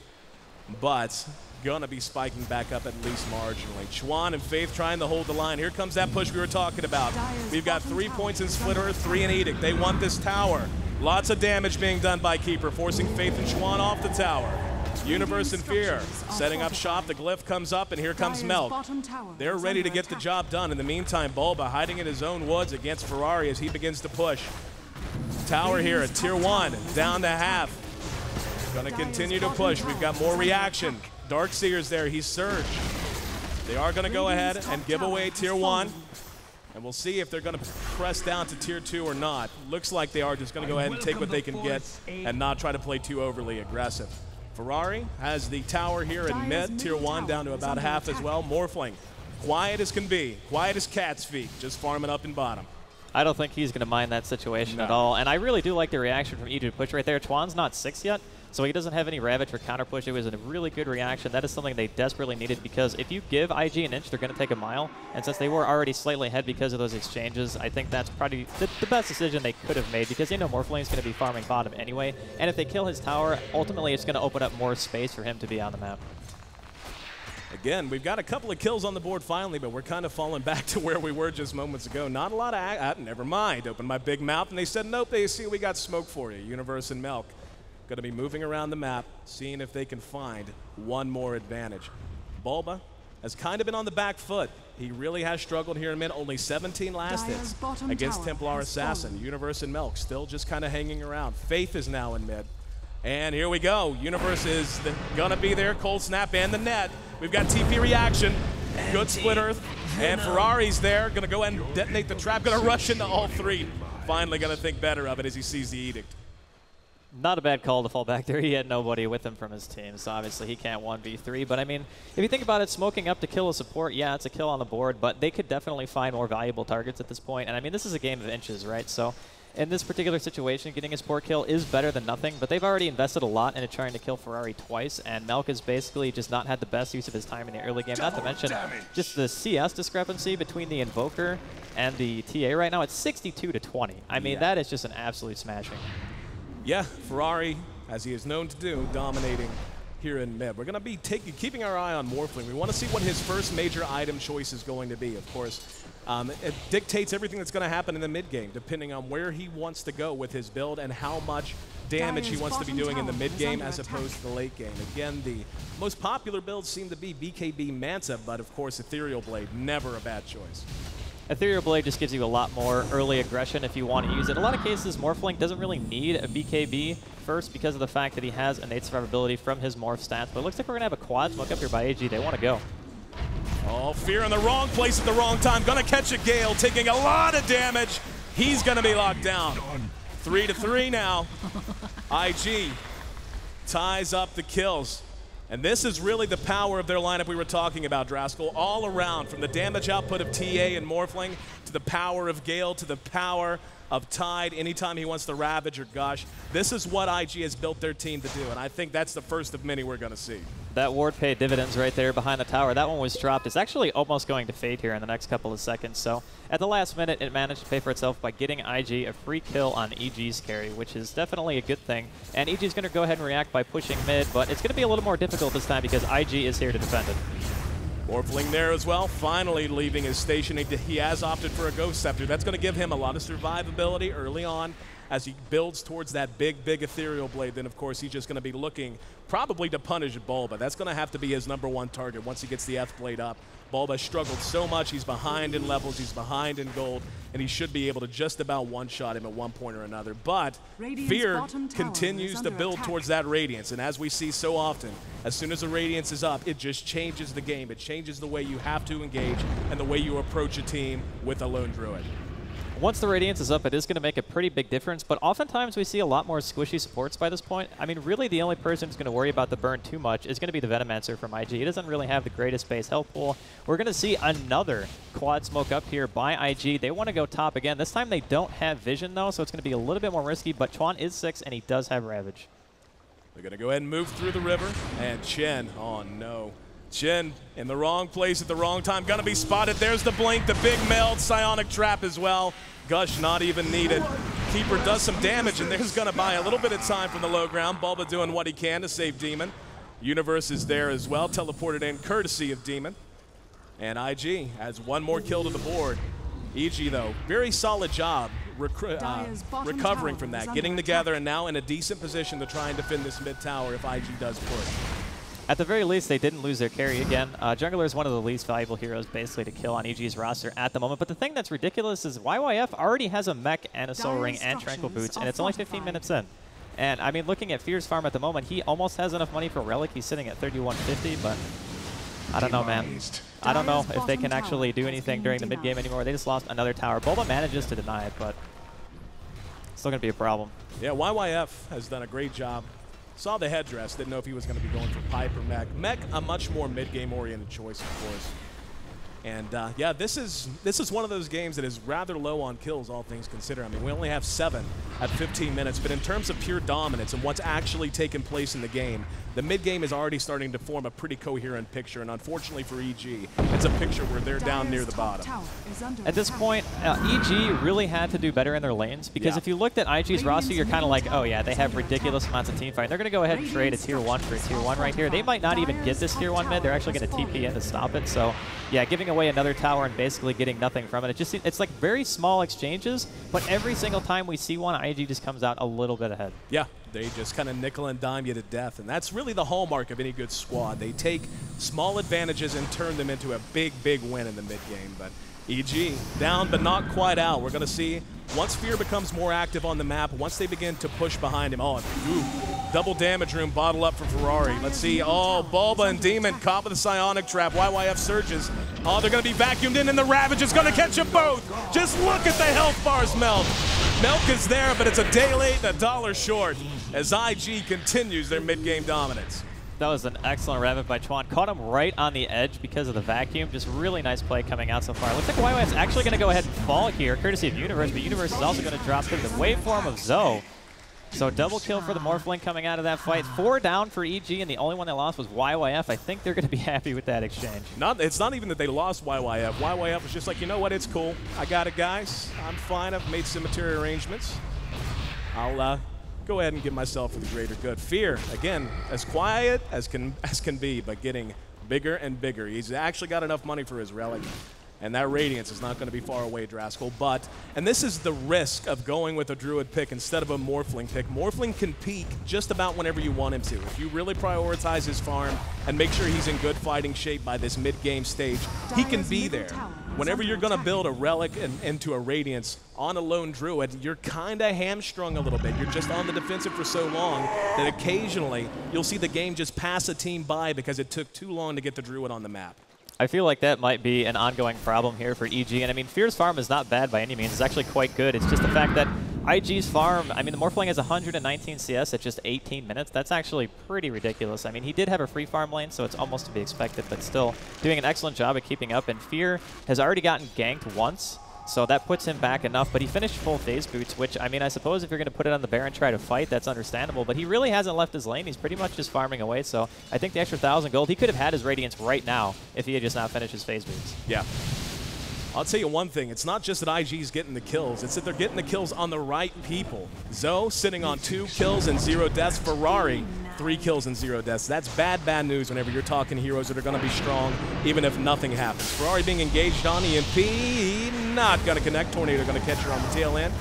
but going to be spiking back up at least marginally. Chuan and Faith trying to hold the line. Here comes that push we were talking about. We've got 3 points in Splitter, 3 in Edict. They want this tower. Lots of damage being done by Keeper, forcing Faith and Chuan off the tower. Universe and Fear setting up shop. The glyph comes up, and here comes Melk. They're ready to get the job done. In the meantime, Bulba hiding in his own woods against Ferrari as he begins to push. Tower here at tier 1, down to half. Gonna continue to push. We've got more reaction. Darkseer's there. He's surged. They are gonna go ahead and give away tier 1. And we'll see if they're going to press down to tier 2 or not. Looks like they are just going to go ahead and take what they can get and not try to play too overly aggressive. Ferrari has the tower here in mid, tier 1, down to about half as well. Morphling, quiet as can be, quiet as cat's feet, just farming up in bottom. I don't think he's going to mind that situation at all. And I really do like the reaction from EG to push right there. Chuan's not 6 yet, so he doesn't have any Ravage for counter push. It was a really good reaction. That is something they desperately needed because if you give IG an inch, they're going to take a mile. And since they were already slightly ahead because of those exchanges, I think that's probably the best decision they could have made because they know Morphling's going to be farming bottom anyway. And if they kill his tower, ultimately it's going to open up more space for him to be on the map. Again, we've got a couple of kills on the board finally, but we're kind of falling back to where we were just moments ago. Not a lot of never mind. Opened my big mouth, and they said, nope, they see we got smoke for you. Universe and Melk going to be moving around the map, seeing if they can find one more advantage. Bulba has kind of been on the back foot. He really has struggled here in mid. Only 17 last hits against Templar Assassin. Universe and Melk still just kind of hanging around. Faith is now in mid. And here we go. Universe is going to be there. Cold Snap and the net. We've got TP reaction. Good split earth. And Ferrari's there. Going to go ahead and detonate the trap. Going to rush into all three. Finally going to think better of it as he sees the edict. Not a bad call to fall back there. He had nobody with him from his team, so obviously he can't 1v3. But I mean, if you think about it, smoking up to kill a support, yeah, it's a kill on the board, but they could definitely find more valuable targets at this point. And I mean, this is a game of inches, right? So in this particular situation, getting a support kill is better than nothing, but they've already invested a lot into trying to kill Ferrari twice, and Melk has basically just not had the best use of his time in the early game. Not to mention just the CS discrepancy between the Invoker and the TA right now. It's 62 to 20. I mean, that is just an absolute smashing. Yeah, Ferrari, as he is known to do, dominating here in mid. We're going to be keeping our eye on Morphling. We want to see what his first major item choice is going to be. Of course, it dictates everything that's going to happen in the mid game, depending on where he wants to go with his build and how much damage he wants to be doing in the mid game as opposed to the late game. Again, the most popular builds seem to be BKB Manta, but of course, Ethereal Blade, never a bad choice. Ethereal Blade just gives you a lot more early aggression if you want to use it. In a lot of cases, Morphling doesn't really need a BKB first because of the fact that he has innate survivability from his Morph stats. But it looks like we're going to have a quad smoke up here by AG. They want to go. Oh, Fear in the wrong place at the wrong time. Going to catch a Gale, taking a lot of damage. He's going to be locked down. 3-3 now. IG ties up the kills. And this is really the power of their lineup we were talking about, Draskell. All around, from the damage output of TA and Morphling, to the power of Gale, to the power of Tide anytime he wants to Ravage or Gush. This is what IG has built their team to do, and I think that's the first of many we're going to see. That ward paid dividends right there behind the tower. That one was dropped. It's actually almost going to fade here in the next couple of seconds. So at the last minute, it managed to pay for itself by getting IG a free kill on EG's carry, which is definitely a good thing. And EG's going to go ahead and react by pushing mid, but it's going to be a little more difficult this time because IG is here to defend it. Morphling there as well, finally leaving his station. He has opted for a Ghost Scepter. That's going to give him a lot of survivability early on as he builds towards that big Ethereal Blade. Then, of course, he's just going to be looking probably to punish Bulba. That's going to have to be his #1 target once he gets the F Blade up. Bulba struggled so much. He's behind in levels. He's behind in gold. And he should be able to just about one-shot him at one point or another. But Fear continues to build towards that Radiance. And as we see so often, as soon as the Radiance is up, it just changes the game. It changes the way you have to engage and the way you approach a team with a Lone Druid. Once the Radiance is up, it is going to make a pretty big difference, but oftentimes we see a lot more squishy supports by this point. I mean, really the only person who's going to worry about the burn too much is going to be the Venomancer from IG. He doesn't really have the greatest base health pool. We're going to see another quad smoke up here by IG. They want to go top again. This time they don't have vision, though, so it's going to be a little bit more risky, but Chuan is 6, and he does have Ravage. They're going to go ahead and move through the river, and Chen, oh no. Chen in the wrong place at the wrong time. Gonna be spotted. There's the blink, the big meld, psionic trap as well. Gush not even needed. Keeper does some damage, and there's gonna buy a little bit of time from the low ground. Bulba doing what he can to save Demon. Universe is there as well, teleported in courtesy of Demon. And IG adds one more kill to the board. EG, though, very solid job recovering from that, getting together and now in a decent position to try and defend this mid tower if IG does push. At the very least, they didn't lose their carry again. Jungler is one of the least valuable heroes basically to kill on EG's roster at the moment. But the thing that's ridiculous is YYF already has a mech and a soul ring and tranquil boots, and it's only 15 minutes in. And I mean, looking at Fear's farm at the moment, he almost has enough money for Relic. He's sitting at 3150, but I don't know, man. I don't know if they can actually do anything during the mid game anymore. They just lost another tower. Bulba manages to deny it, but it's still going to be a problem. Yeah, YYF has done a great job. Saw the headdress, didn't know if he was going to be going for Pipe or Mech. Mech, a much more mid-game oriented choice, of course. And yeah, this is one of those games that is rather low on kills, all things considered. I mean, we only have 7 at 15 minutes, but in terms of pure dominance and what's actually taken place in the game, the mid game is already starting to form a pretty coherent picture, and unfortunately for EG, it's a picture where they're down near the bottom. At this point, EG really had to do better in their lanes, because if you looked at IG's roster, you're kind of like, oh yeah, they have ridiculous amounts of team fight. They're going to go ahead and trade a tier 1 for a tier 1 right here. They might not even get this tier 1 mid. They're actually going to TP in to stop it. So yeah, giving away another tower and basically getting nothing from it. It's like very small exchanges, but every single time we see one, IG just comes out a little bit ahead. Yeah, they just kind of nickel and dime you to death, and that's really the hallmark of any good squad. They take small advantages and turn them into a big, big win in the mid game. But EG down but not quite out. We're going to see once Fear becomes more active on the map, once they begin to push behind him. Oh, double damage room bottle up for Ferrari. Let's see. Oh, Bulba and Demon caught with the Psionic Trap. YYF surges. Oh, they're going to be vacuumed in, and the Ravage is going to catch them both. Just look at the health bars melt. Milk is there, but it's a day late and a dollar short as IG continues their mid-game dominance. That was an excellent Ravage by Chuan. Caught him right on the edge because of the vacuum. Just really nice play coming out so far. Looks like YYF's actually going to go ahead and fall here, courtesy of Universe, but Universe is also going to drop through the waveform of Zoe. So double kill for the Morphling coming out of that fight. 4 down for EG, and the only one they lost was YYF. I think they're going to be happy with that exchange. It's not even that they lost YYF. YYF was just like, you know what, it's cool. I got it, guys. I'm fine. I've made some material arrangements. I'll go ahead and give myself for the greater good. Fear, again, as quiet as can be, but getting bigger and bigger. He's actually got enough money for his relic. And that Radiance is not going to be far away, Draskell. But, and this is the risk of going with a Druid pick instead of a Morphling pick. Morphling can peak just about whenever you want him to. If you really prioritize his farm and make sure he's in good fighting shape by this mid-game stage, he can be there. Whenever you're going to build a Relic into a Radiance on a lone Druid, you're kind of hamstrung a little bit. You're just on the defensive for so long that occasionally you'll see the game just pass a team by because it took too long to get the Druid on the map. I feel like that might be an ongoing problem here for EG. And I mean, Fear's farm is not bad by any means. It's actually quite good. It's just the fact that IG's farm, I mean, the Morphling has 119 CS at just 18 minutes. That's actually pretty ridiculous. I mean, he did have a free farm lane, so it's almost to be expected, but still doing an excellent job at keeping up. And Fear has already gotten ganked once, so that puts him back enough. But he finished full phase boots, which, I mean, I suppose if you're going to put it on the Baron and try to fight, that's understandable. But he really hasn't left his lane. He's pretty much just farming away. So I think the extra 1,000 gold, he could have had his Radiance right now if he had just not finished his phase boots. Yeah. I'll tell you one thing. It's not just that IG's getting the kills. It's that they're getting the kills on the right people. Zoe sitting on 2 kills and 0 deaths. Ferrari, 3 kills and 0 deaths. That's bad, bad news whenever you're talking heroes that are going to be strong, even if nothing happens. Ferrari being engaged on EMP, not going to connect. Tornado going to catch her on the tail end.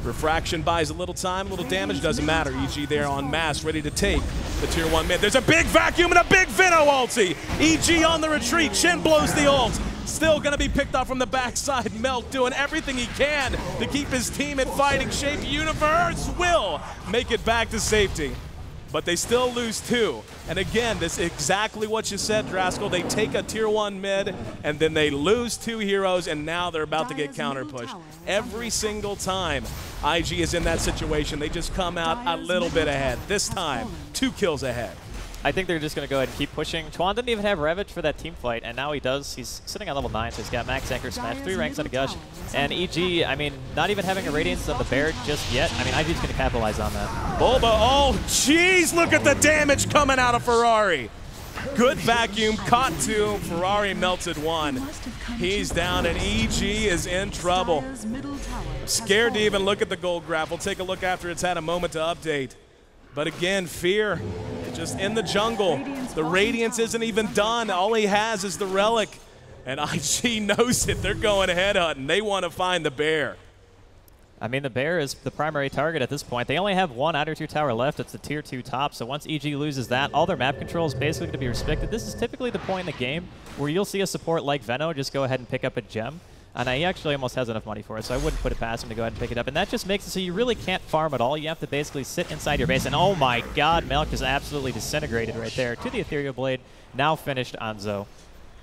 Refraction buys a little time, a little damage, doesn't matter. EG there on mass, ready to take the tier 1 mid. There's a big vacuum and a big Vino ulti. EG on the retreat, Shin blows the ult. Still going to be picked off from the backside. Milk doing everything he can to keep his team in fighting shape. Universe will make it back to safety. But they still lose 2. And again, this is exactly what you said, Draskell. They take a tier 1 mid, and then they lose 2 heroes, and now they're about to get counter pushed. Every single time IG is in that situation, they just come out a little bit ahead. This time, 2 kills ahead. I think they're just going to go ahead and keep pushing. Chuan didn't even have Ravage for that team fight, and now he does. He's sitting on level 9, so he's got max anchor smash, 3 ranks on a gush. And EG, I mean, not even having a Radiance on the Bear just yet. I mean, IG's going to capitalize on that. Bulba, oh, jeez, look at the damage coming out of Ferrari. Good vacuum, caught 2, Ferrari melted 1. He's down, and EG is in trouble. Scared to even look at the gold grapple. Take a look after it's had a moment to update. But again, Fear, just in the jungle. The Radiance isn't even done. All he has is the Relic. And IG knows it. They're going head hunting. They want to find the Bear. I mean, the Bear is the primary target at this point. They only have 1 outer tier tower left. It's the tier 2 top. So once EG loses that, all their map control is basically going to be restricted. This is typically the point in the game where you'll see a support like Veno just go ahead and pick up a gem. And he actually almost has enough money for it, so I wouldn't put it past him to go ahead and pick it up. And that just makes it so you really can't farm at all. You have to basically sit inside your base. And oh my god, Milk is absolutely disintegrated right there to the Ethereal Blade, now finished on Zoe.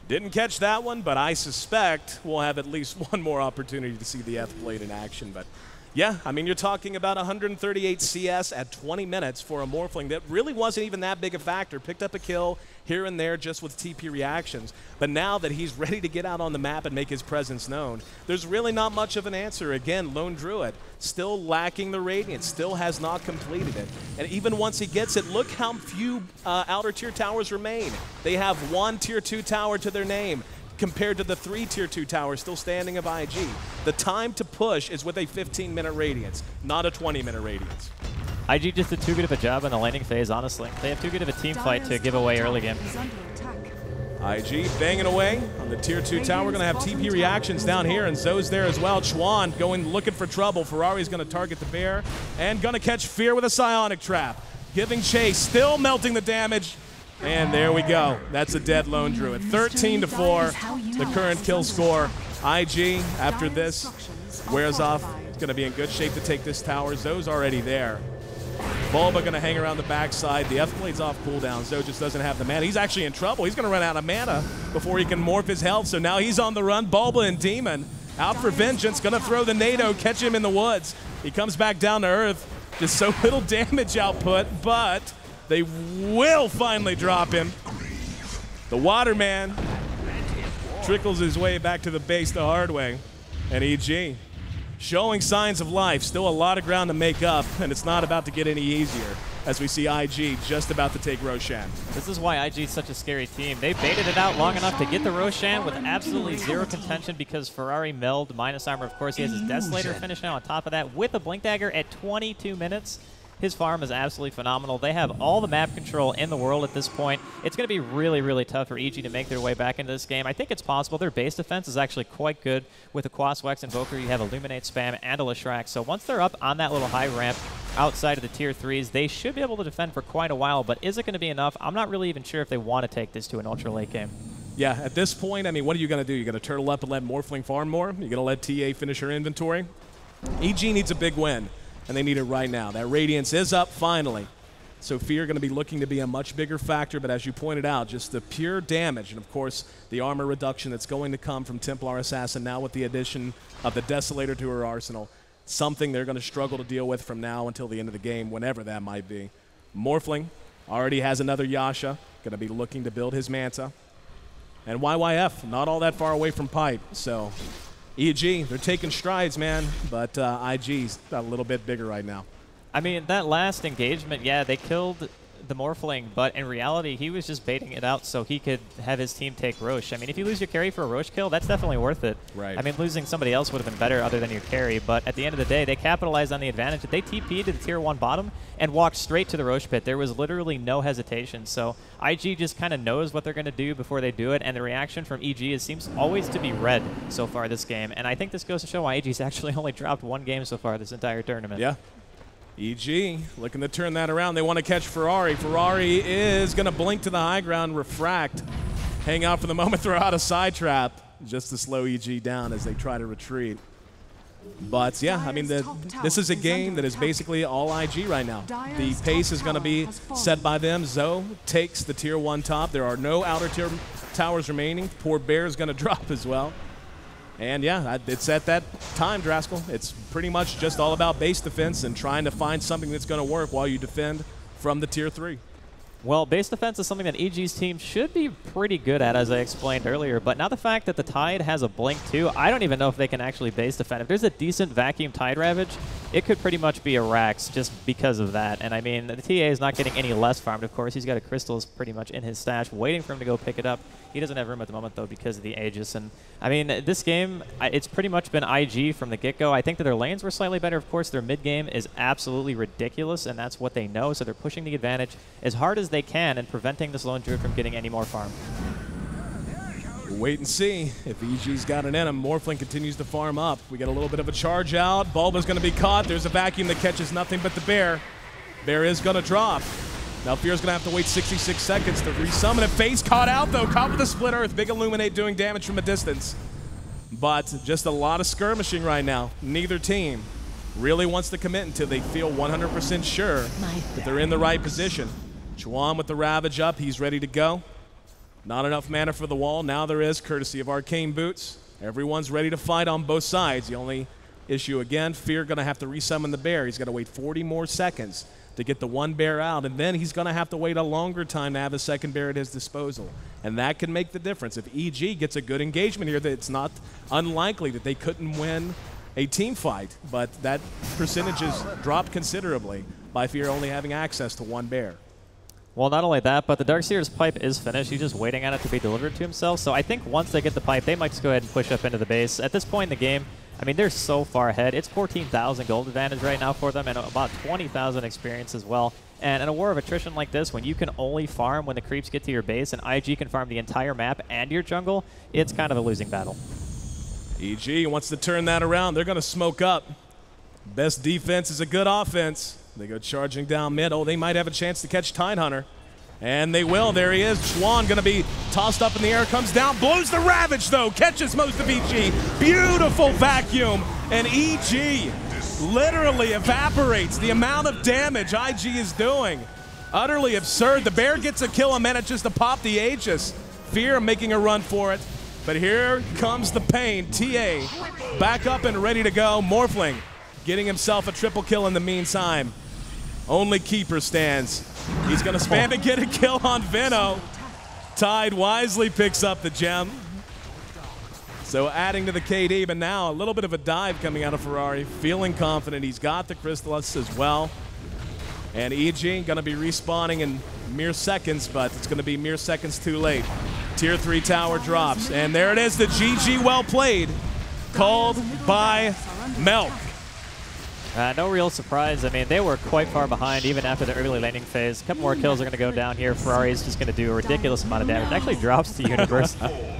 Didn't catch that one, but I suspect we'll have at least one more opportunity to see the Eth Blade in action. But Yeah, I mean, you're talking about 138 CS at 20 minutes for a Morphling that really wasn't even that big a factor. Picked up a kill here and there just with TP reactions. But now that he's ready to get out on the map and make his presence known, there's really not much of an answer. Again, Lone Druid still lacking the Radiant, still has not completed it. And even once he gets it, look how few outer tier towers remain. They have 1 tier 2 tower to their name, compared to the 3 tier 2 towers still standing of IG. The time to push is with a 15-minute radiance, not a 20-minute radiance. IG just did too good of a job in the laning phase, honestly. They have too good of a team fight to give away early game. IG banging away on the tier 2 tower. We're going to have TP reactions down here, and Zoe's there as well. Chuan going looking for trouble. Ferrari's going to target the bear and going to catch Fear with a psionic trap. Giving chase, still melting the damage. And there we go. That's a dead Lone Druid. 13-4, the current kill score. IG, after this, wears off. It's going to be in good shape to take this tower. Zoe's already there. Bulba going to hang around the backside. The F-Blade's off cooldown. Zoe just doesn't have the mana. He's actually in trouble. He's going to run out of mana before he can morph his health. So now he's on the run. Bulba and Demon out for vengeance. Going to throw the NATO, catch him in the woods. He comes back down to earth. Just so little damage output, but they will finally drop him. The Waterman trickles his way back to the base the hard way. And EG showing signs of life. Still a lot of ground to make up, and it's not about to get any easier as we see IG just about to take Roshan. This is why IG is such a scary team. They baited it out long enough to get the Roshan with absolutely zero contention because Ferrari milled minus armor. Of course, he has his Desolator finish now on top of that with a Blink Dagger at 22 minutes. His farm is absolutely phenomenal. They have all the map control in the world at this point. It's going to be really, really tough for EG to make their way back into this game. I think it's possible. Their base defense is actually quite good. With a Quaswex Invoker, you have Illuminate spam and a Leshrac. So once they're up on that little high ramp outside of the tier 3s, they should be able to defend for quite a while. But is it going to be enough? I'm not really even sure if they want to take this to an ultra late game. Yeah, at this point, I mean, what are you going to do? You're going to turtle up and let Morphling farm more? You're going to let TA finish her inventory? EG needs a big win, and they need it right now. That Radiance is up finally. So Fear going to be looking to be a much bigger factor, but as you pointed out, just the pure damage, and of course the armor reduction that's going to come from Templar Assassin now with the addition of the Desolator to her arsenal. Something they're going to struggle to deal with from now until the end of the game, whenever that might be. Morphling already has another Yasha, going to be looking to build his Manta. And YYF, not all that far away from Pipe, so EG, they're taking strides, man, but IG's a little bit bigger right now. I mean, that last engagement, yeah, they killed the Morphling, but in reality, he was just baiting it out so he could have his team take Roche. I mean, if you lose your carry for a Roche kill, that's definitely worth it. Right. I mean, losing somebody else would have been better other than your carry, but at the end of the day, they capitalized on the advantage. They TP'd to the tier 1 bottom and walked straight to the Roche pit. There was literally no hesitation, so IG just kind of knows what they're going to do before they do it, and the reaction from EG seems always to be red so far this game, and I think this goes to show why EG's actually only dropped 1 game so far this entire tournament. Yeah. EG looking to turn that around. They want to catch Ferrari. Ferrari is going to blink to the high ground, refract, hang out for the moment, throw out a side trap just to slow EG down as they try to retreat. But yeah, I mean, this is a game that is basically all IG right now. The pace is going to be set by them. Zoe takes the tier 1 top. There are no outer tier towers remaining. Poor Bear is going to drop as well. And yeah, it's at that time, Draskell. It's pretty much just all about base defense and trying to find something that's going to work while you defend from the tier 3. Well, base defense is something that EG's team should be pretty good at, as I explained earlier. But now the fact that the Tide has a blink too, I don't even know if they can actually base defend. If there's a decent vacuum Tide Ravage, it could pretty much be a Rax just because of that. And I mean, the TA is not getting any less farmed, of course. He's got a Crystals pretty much in his stash, waiting for him to go pick it up. He doesn't have room at the moment, though, because of the Aegis. And I mean, this game, it's pretty much been IG from the get-go. I think that their lanes were slightly better. Of course, their mid-game is absolutely ridiculous, and that's what they know. So they're pushing the advantage as hard as they can and preventing this Lone Druid from getting any more farm. We'll wait and see if EG's got an in him. Morphling continues to farm up. We get a little bit of a charge out. Bulba's going to be caught. There's a vacuum that catches nothing but the Bear. Bear is going to drop. Now Fear's going to have to wait 66 seconds to resummon it. Face caught out, though. Caught with a Split Earth. Big Illuminate doing damage from a distance. But just a lot of skirmishing right now. Neither team really wants to commit until they feel 100% sure that they're in the right position. Chuan with the Ravage up. He's ready to go. Not enough mana for the wall. Now there is, courtesy of Arcane Boots. Everyone's ready to fight on both sides. The only issue again. Fear going to have to resummon the bear. He's going to wait 40 more seconds to get the one bear out, and then he's going to have to wait a longer time to have a second bear at his disposal. And that can make the difference. If EG gets a good engagement here, that it's not unlikely that they couldn't win a team fight, but that percentage has dropped considerably by Fear only having access to one bear. Well, not only that, but the Darkseer's pipe is finished. He's just waiting on it to be delivered to himself. So I think once they get the pipe, they might just go ahead and push up into the base. At this point in the game, I mean, they're so far ahead. It's 14,000 gold advantage right now for them and about 20,000 experience as well. And in a war of attrition like this, when you can only farm when the creeps get to your base and IG can farm the entire map and your jungle, it's kind of a losing battle. EG wants to turn that around. They're going to smoke up. Best defense is a good offense. They go charging down mid. Oh, they might have a chance to catch Tidehunter. And they will. There he is. Schwan going to be tossed up in the air. Comes down. Blows the Ravage, though. Catches most of EG. Beautiful vacuum. And EG literally evaporates the amount of damage IG is doing. Utterly absurd. The bear gets a kill and manages to pop the Aegis. Fear making a run for it. But here comes the pain. TA back up and ready to go. Morphling getting himself a triple kill in the meantime. Only Keeper stands. He's going to spam and get a kill on Veno. Tide wisely picks up the gem. So adding to the KD, but now a little bit of a dive coming out of Ferrari. Feeling confident. He's got the Crystallis as well. And EG going to be respawning in mere seconds, but it's going to be mere seconds too late. Tier 3 tower drops, and there it is, the GG well played, called by Melk. No real surprise. I mean, they were quite far behind even after the early laning phase. A couple more kills are going to go down here. Ferrari is just going to do a ridiculous amount of damage. It actually drops the universe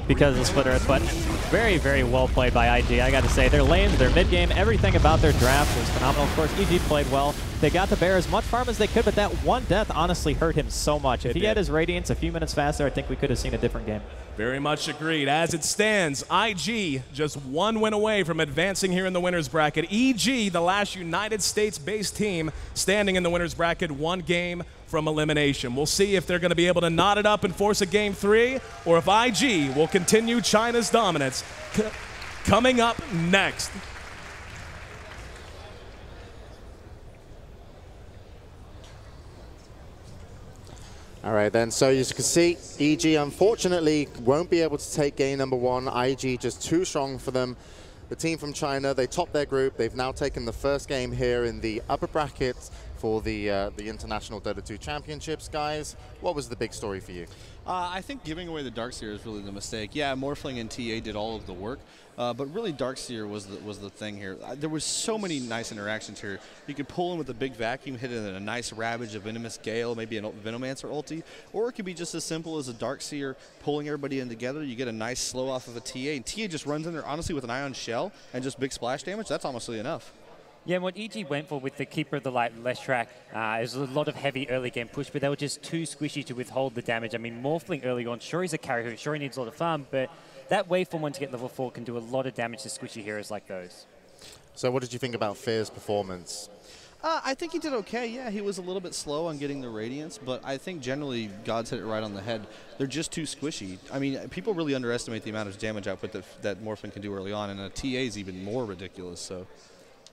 because of the Split Earth, but very, very well played by IG. I got to say, their lanes, their mid-game, everything about their draft was phenomenal. Of course, EG played well. They got the bear as much farm as they could, but that one death honestly hurt him so much. If he had his Radiance a few minutes faster, I think we could have seen a different game. Very much agreed. As it stands, IG just one win away from advancing here in the winner's bracket. EG, the last United States-based team standing in the winner's bracket, one game from elimination. We'll see if they're going to be able to knot it up and force a game 3, or if IG will continue China's dominance. Coming up next. All right, then, so as you can see, EG unfortunately won't be able to take game number 1. IG just too strong for them. The team from China, they topped their group. They've now taken the first game here in the upper bracket for the International Dota 2 Championships. Guys, what was the big story for you? I think giving away the Darkseer is really the mistake. Yeah, Morphling and TA did all of the work, but really Darkseer was the thing here. There was so many nice interactions here. You could pull in with a big vacuum, hit it in a nice Ravage, a Venomous Gale, maybe a Venomancer ulti, or it could be just as simple as a Darkseer pulling everybody in together. You get a nice slow off of a TA, and TA just runs in there, honestly, with an Ion Shell and just big splash damage. That's honestly enough. Yeah, and what EG went for with the Keeper of the Light Leshrac is a lot of heavy early game push, but they were just too squishy to withhold the damage. I mean, Morphling early on, sure he's a carry, sure he needs a lot of farm, but that waveform one to get level 4 can do a lot of damage to squishy heroes like those. So what did you think about Fear's performance? I think he did okay. Yeah, he was a little bit slow on getting the Radiance, but I think generally God's hit it right on the head. They're just too squishy. I mean, people really underestimate the amount of damage output that Morphling can do early on, and a TA is even more ridiculous. So.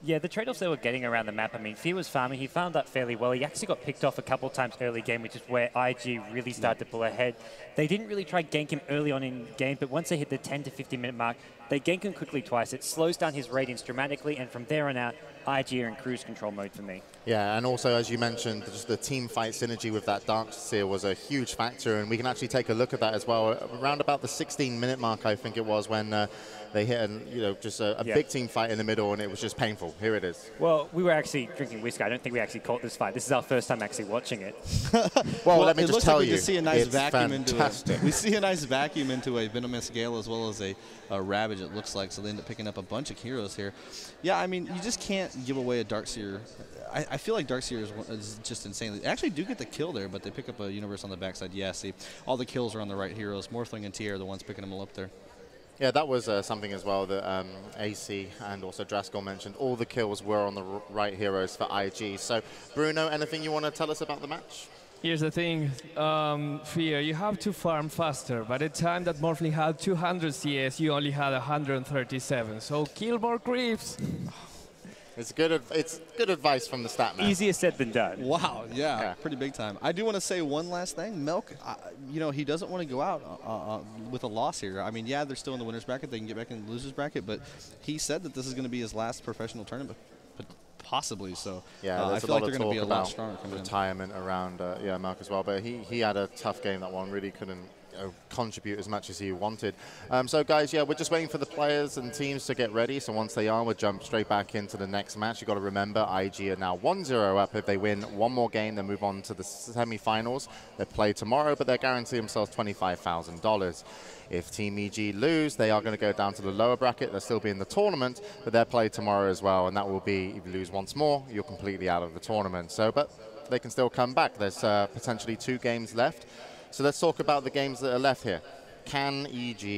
Yeah, the trade-offs they were getting around the map, I mean, Fear was farming. He farmed that fairly well. He actually got picked off a couple times early game, which is where IG really started to pull ahead. They didn't really try gank him early on in game, but once they hit the 10 to 15 minute mark, they gank him quickly twice. It slows down his Radiance dramatically, and from there on out, IG are in cruise control mode for me. Yeah, and also, as you mentioned, just the team fight synergy with that Darkseer was a huge factor, and we can actually take a look at that as well. Around about the 16-minute mark, I think it was, when they hit just a big team fight in the middle, and it was just painful. Here it is. Well, we were actually drinking whiskey. I don't think we actually caught this fight. This is our first time actually watching it. well, let me just tell you, we see a nice it's vacuum fantastic. We see a nice vacuum into a Venomous Gale as well as a Ravage, it looks like, so they end up picking up a bunch of heroes here. Yeah, I mean, you just can't give away a Darkseer. I feel like Darkseer is just insane. They actually do get the kill there, but they pick up a universe on the backside. Yeah, see, all the kills are on the right heroes. Morphling and TA are the ones picking them all up there. Yeah, that was something as well that AC and also Draskell mentioned. All the kills were on the right heroes for IG. So, Bruno, anything you want to tell us about the match? Here's the thing, Fear, you have to farm faster. By the time that Morphling had 200 CS, you only had 137. So kill more creeps. It's good advice from the stat man. Easier said than done. Wow, yeah, pretty big time. I do want to say one last thing. Milk, you know, he doesn't want to go out with a loss here. I mean, yeah, they're still in the winner's bracket. They can get back in the loser's bracket, but he said that this is going to be his last professional tournament, but possibly. So yeah, I there's feel a lot like they're of going to be a talk lot about stronger coming retirement around yeah, Milk as well. But he had a tough game that one. Really couldn't contribute as much as he wanted. So guys, yeah, we're just waiting for the players and teams to get ready. So once they are, we'll jump straight back into the next match. You've got to remember, IG are now 1-0 up. If they win one more game, they move on to the semi-finals. They play tomorrow, but they're guaranteeing themselves $25,000. If Team EG lose, they are going to go down to the lower bracket. They'll still be in the tournament, but they'll play tomorrow as well. And that will be, if you lose once more, you're completely out of the tournament. So, but they can still come back. There's potentially 2 games left. So let's talk about the games that are left here. Can EG